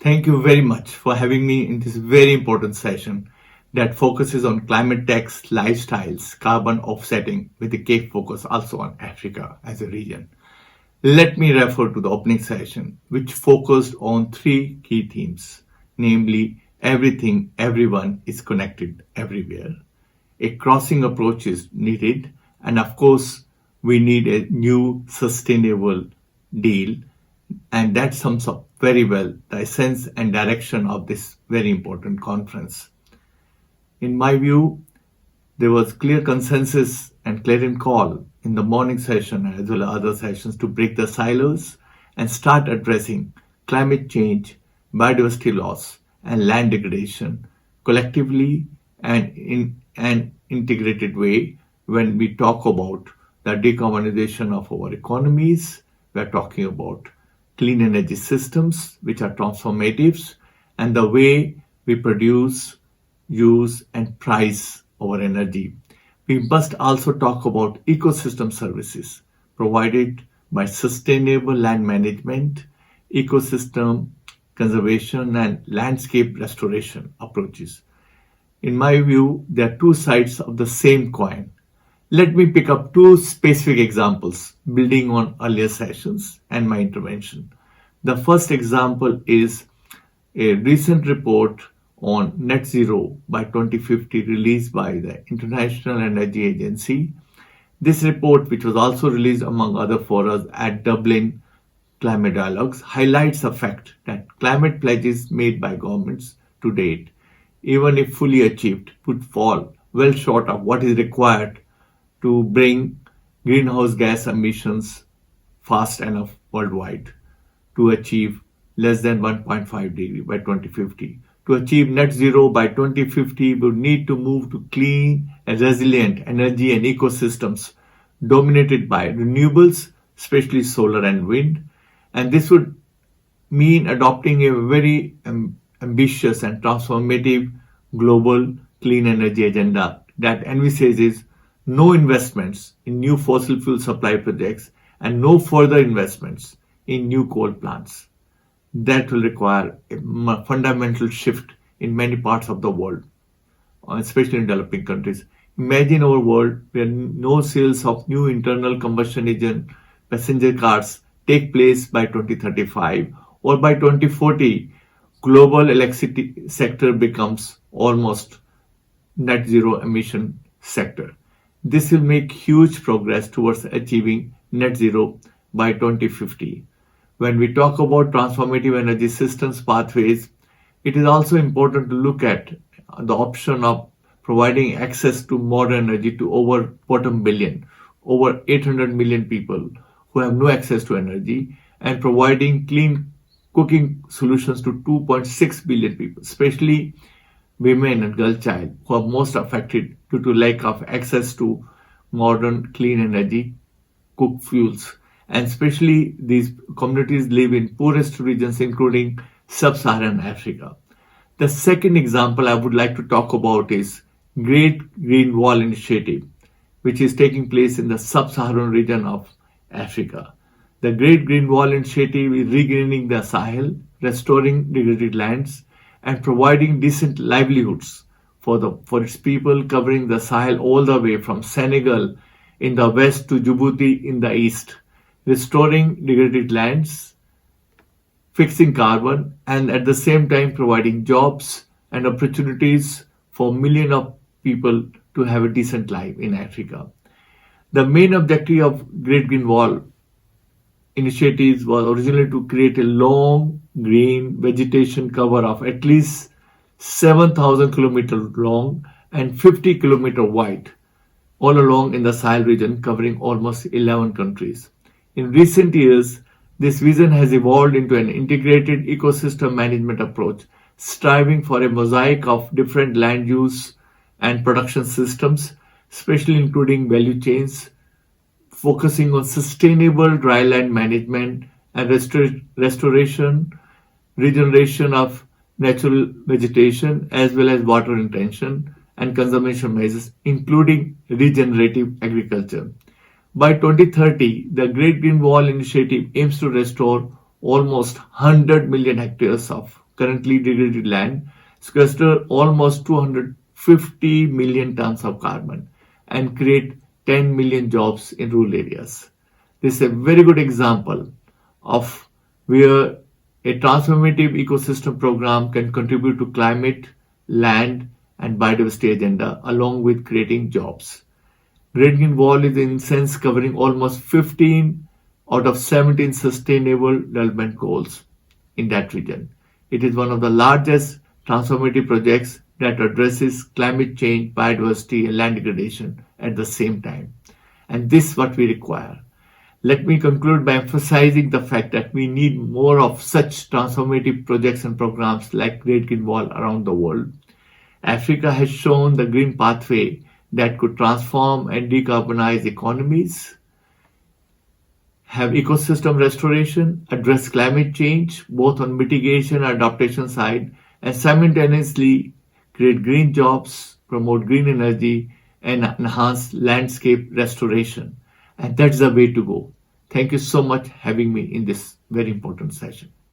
Thank you very much for having me in this very important session that focuses on climate tax, lifestyles, carbon offsetting, with a key focus also on Africa as a region. Let me refer to the opening session, which focused on three key themes, namely everything, everyone is connected everywhere. A crossing approach is needed, and of course, we need a new sustainable deal, and that sums up very well the essence and direction of this very important conference. In my view, there was clear consensus and clarion call in the morning session as well as other sessions to break the silos and start addressing climate change, biodiversity loss, and land degradation collectively and in an integrated way. When we talk about the decarbonization of our economies, we are talking about clean energy systems which are transformatives, and the way we produce, use, and price our energy. We must also talk about ecosystem services provided by sustainable land management, ecosystem conservation, and landscape restoration approaches. In my view, they are two sides of the same coin. Let me pick up two specific examples building on earlier sessions and my intervention. The first example is a recent report on net zero by 2050 released by the International Energy Agency. This report, which was also released among other forums at Dublin Climate Dialogues, highlights the fact that climate pledges made by governments to date, even if fully achieved, would fall well short of what is required to bring greenhouse gas emissions fast enough worldwide to achieve less than 1.5 degree by 2050. To achieve net zero by 2050, we would need to move to clean and resilient energy and ecosystems dominated by renewables, especially solar and wind. And this would mean adopting a very ambitious and transformative global clean energy agenda that envisages no investments in new fossil fuel supply projects and no further investments in new coal plants. That will require a fundamental shift in many parts of the world, especially in developing countries. Imagine our world where no sales of new internal combustion engine passenger cars take place by 2035, or by 2040 global electricity sector becomes almost net zero emission sector. This will make huge progress towards achieving net zero by 2050. When we talk about transformative energy systems pathways, it is also important to look at the option of providing access to modern energy to over bottom billion, over 800 million people who have no access to energy, and providing clean cooking solutions to 2.6 billion people, especially women and girl child who are most affected due to lack of access to modern clean energy cooked fuels. And especially these communities live in poorest regions, including sub-Saharan Africa. The second example I would like to talk about is Great Green Wall Initiative, which is taking place in the sub-Saharan region of Africa. The Great Green Wall Initiative is regreening the Sahel, restoring degraded lands, and providing decent livelihoods for its people, covering the Sahel all the way from Senegal in the west to Djibouti in the east, restoring degraded lands, fixing carbon, and at the same time providing jobs and opportunities for millions of people to have a decent life in Africa. The main objective of Great Green Wall initiatives was originally to create a long green vegetation cover of at least 7,000 kilometers long and 50 kilometers wide, all along in the Sahel region, covering almost 11 countries. In recent years, this vision has evolved into an integrated ecosystem management approach, striving for a mosaic of different land use and production systems, especially including value chains, focusing on sustainable dryland management and restoration, regeneration of natural vegetation, as well as water retention and conservation measures, including regenerative agriculture. By 2030, the Great Green Wall Initiative aims to restore almost 100 million hectares of currently degraded land, sequester almost 250 million tons of carbon and create 10 million jobs in rural areas. This is a very good example of where a transformative ecosystem program can contribute to climate, land, and biodiversity agenda along with creating jobs. Great Green Wall is in sense covering almost 15 out of 17 sustainable development goals in that region. It is one of the largest transformative projects that addresses climate change, biodiversity, and land degradation at the same time. And this is what we require. Let me conclude by emphasizing the fact that we need more of such transformative projects and programs like Great Green Wall around the world. Africa has shown the green pathway that could transform and decarbonize economies, have ecosystem restoration, address climate change, both on mitigation and adaptation side, and simultaneously create green jobs, promote green energy, and enhance landscape restoration. And that's the way to go. Thank you so much for having me in this very important session.